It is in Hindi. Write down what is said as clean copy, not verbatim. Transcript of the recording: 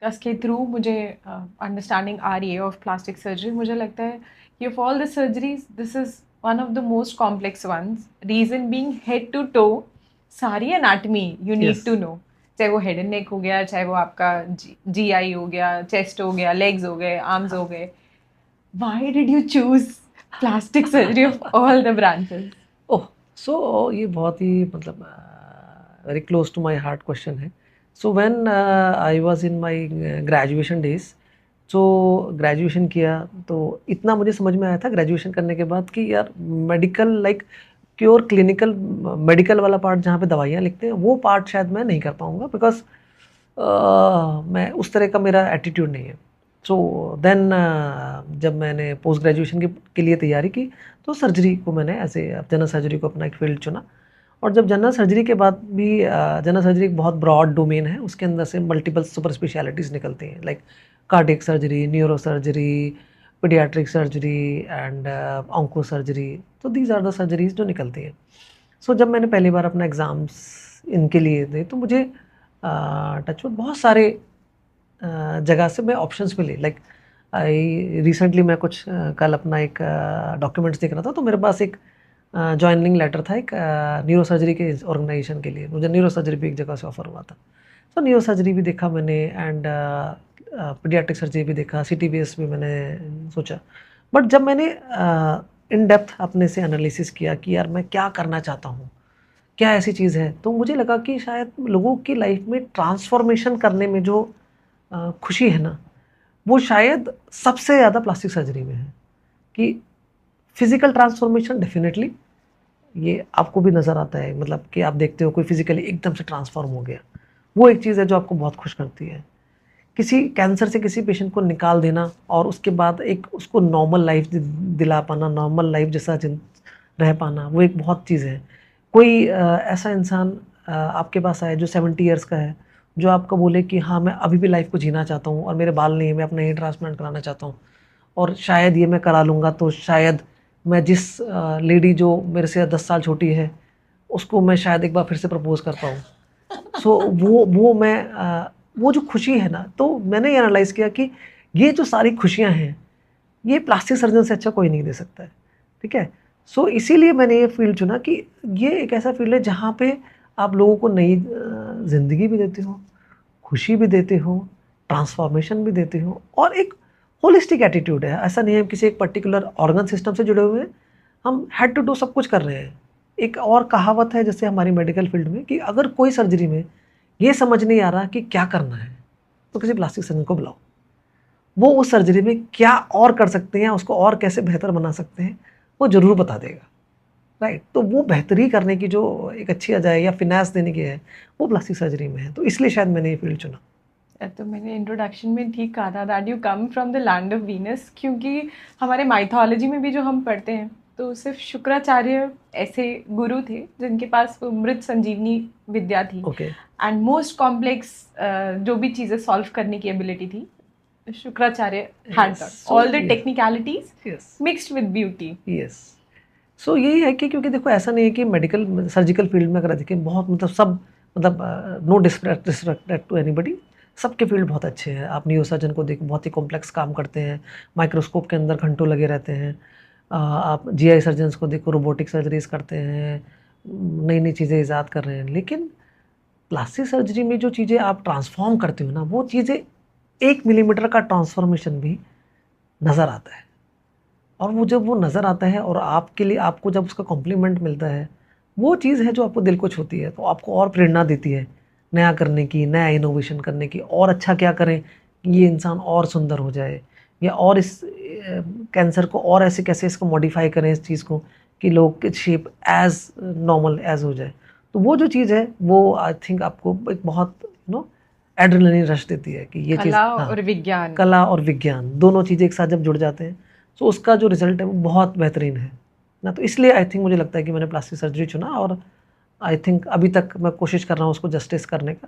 पॉडकास्ट के थ्रू मुझे अंडरस्टैंडिंग आ रही है ऑफ प्लास्टिक सर्जरी. मुझे लगता है कि of all the surgeries this is one of the most complex ones. Reason being head to toe सारी anatomy you need yes. To know. चाहे वो हेड एंड नेक हो गया, चाहे वो आपका GI हो गया, चेस्ट हो गया, लेग्स हो गए, आर्म्स हो गए. Why did you choose plastic surgery of all the branches? Oh, so ये बहुत ही मतलब very close to my heart question है. So when I was in my graduation days, so graduation किया तो इतना मुझे समझ में आया था ग्रेजुएशन करने के बाद कि यार medical like pure clinical medical वाला पार्ट जहाँ पे दवाइयाँ लिखते हैं वो पार्ट शायद मैं नहीं कर पाऊँगा, बिकॉज मैं उस तरह का मेरा एटीट्यूड नहीं है. सो देन जब मैंने पोस्ट ग्रेजुएशन के लिए तैयारी की तो सर्जरी को मैंने ऐसे जनरल सर्जरी को अपना एक फील्ड चुना. और जब जनरल सर्जरी के बाद भी जनरल सर्जरी एक बहुत ब्रॉड डोमेन है, उसके अंदर से मल्टीपल सुपर स्पेशलिटीज़ निकलती हैं, like cardiac surgery, neuro surgery, paediatric surgery and onco surgery. तो दीज आर द सर्जरीज जो निकलती हैं. सो जब मैंने पहली बार अपना एग्ज़ाम्स इनके लिए दे तो मुझे टच वुड बहुत सारे जगह से मैं ऑप्शंस मिले. लाइक आई रिसेंटली मैं कुछ कल अपना एक डॉक्यूमेंट्स देख रहा था तो मेरे पास एक जॉइनिंग लेटर था एक न्यूरो सर्जरी के ऑर्गेनाइजेशन के लिए. मुझे न्यूरो सर्जरी भी एक जगह से ऑफर हुआ था. तो न्यूरो सर्जरी भी देखा मैंने एंड पीडियाट्रिक सर्जरी भी देखा, CTBS भी मैंने सोचा. बट जब मैंने इन डेप्थ अपने से एनालिसिस किया कि यार मैं क्या करना चाहता हूँ, क्या ऐसी चीज़ है, तो मुझे लगा कि शायद लोगों की लाइफ में ट्रांसफॉर्मेशन करने में जो खुशी है ना, वो शायद सबसे ज़्यादा प्लास्टिक सर्जरी में है. कि फिज़िकल ट्रांसफॉर्मेशन डेफिनेटली ये आपको भी नज़र आता है, मतलब कि आप देखते हो कोई फिज़िकली एकदम से ट्रांसफॉर्म हो गया, वो एक चीज़ है जो आपको बहुत खुश करती है. किसी कैंसर से किसी पेशेंट को निकाल देना और उसके बाद एक उसको नॉर्मल लाइफ दिला पाना, नॉर्मल लाइफ जैसा रह पाना, वो एक बहुत चीज़ है. कोई ऐसा इंसान आपके पास आए जो 70 ईयर्स का है, जो आपको बोले कि हाँ मैं अभी भी लाइफ को जीना चाहता हूँ और मेरे बाल नहीं है, मैं अपना हेयर ट्रांसप्लांट कराना चाहता हूँ और शायद ये मैं करा लूँगा तो शायद मैं जिस लेडी जो मेरे से 10 साल छोटी है उसको मैं शायद एक बार फिर से प्रपोज कर पाऊँ. सो वो मैं वो जो खुशी है ना, तो मैंने ये एनालाइज़ किया कि ये जो सारी खुशियाँ हैं ये प्लास्टिक सर्जन से अच्छा कोई नहीं दे सकता है. ठीक है. सो इसीलिए मैंने ये फील्ड चुना कि ये एक ऐसा फील्ड है जहाँ पे आप लोगों को नई ज़िंदगी भी देते हो, खुशी भी देते हो, ट्रांसफॉर्मेशन भी देते हो और एक होलिस्टिक एटीट्यूड है. ऐसा नहीं है हम किसी एक पर्टिकुलर ऑर्गन सिस्टम से जुड़े हुए हैं, हम हेड टू टू सब कुछ कर रहे हैं. एक और कहावत है जैसे हमारी मेडिकल फील्ड में कि अगर कोई सर्जरी में ये समझ नहीं आ रहा कि क्या करना है तो किसी प्लास्टिक सर्जन को बुलाओ. वो उस सर्जरी में क्या और कर सकते हैं, उसको और कैसे बेहतर बना सकते हैं, वो ज़रूर बता देगा. राइट. तो वो बेहतरी करने की जो एक अच्छी आ जाए या फिनांस देने की है, वो प्लास्टिक सर्जरी में है. तो इसलिए शायद मैंने ये फील्ड चुना. तो मैंने इंट्रोडक्शन में ठीक कहा था that you come from the land of Venus, क्योंकि हमारे माइथोलॉजी में भी जो हम पढ़ते हैं तो सिर्फ शुक्राचार्य ऐसे गुरु थे जिनके पास वो मृत संजीवनी विद्या थी ओके. एंड मोस्ट कॉम्प्लेक्स जो भी चीज़ें सॉल्व करने की एबिलिटी थी Shukracharya had Yes. All the yes. Technicalities Yes. Mixed with beauty. Yes. So यही है कि क्योंकि देखो ऐसा नहीं है कि मेडिकल सर्जिकल फील्ड में अगर देखें बहुत मतलब सब मतलब नो डिसरेस्पेक्ट टू एनीबडी, सबके फील्ड बहुत अच्छे हैं. आप न्यूरो सर्जन को देखो बहुत ही कॉम्प्लेक्स काम करते हैं, माइक्रोस्कोप के अंदर घंटों लगे रहते हैं. आप GI सर्जन्स को देखो रोबोटिक सर्जरीज करते हैं, नई नई चीज़ें ईजाद कर रहे हैं. लेकिन प्लास्टिक सर्जरी में जो चीज़ें आप ट्रांसफॉर्म करते हो ना, वो चीज़ें 1 मिलीमीटर का ट्रांसफॉर्मेशन भी नज़र आता है. और वो जब वो नज़र आता है और आपके लिए आपको जब उसका कॉम्प्लीमेंट मिलता है, वो चीज़ है जो आपको दिल को छूती है. तो आपको और प्रेरणा देती है नया करने की, नया इनोवेशन करने की, और अच्छा क्या करें कि ये इंसान और सुंदर हो जाए, या और इस कैंसर को और ऐसे कैसे इसको मॉडिफाई करें इस चीज़ को कि लोग की शेप एज नॉर्मल एज हो जाए. तो वो जो चीज़ है वो आई थिंक आपको एक बहुत एड्रेनलिन रश देती है कि ये चीज़. कला हाँ, और विज्ञान. कला और विज्ञान दोनों चीज़ें एक साथ जब जुड़ जाते हैं तो उसका जो रिज़ल्ट है वो बहुत बेहतरीन है ना. तो इसलिए आई थिंक मुझे लगता है कि मैंने प्लास्टिक सर्जरी चुना और आई थिंक अभी तक मैं कोशिश कर रहा हूँ उसको जस्टिस करने का.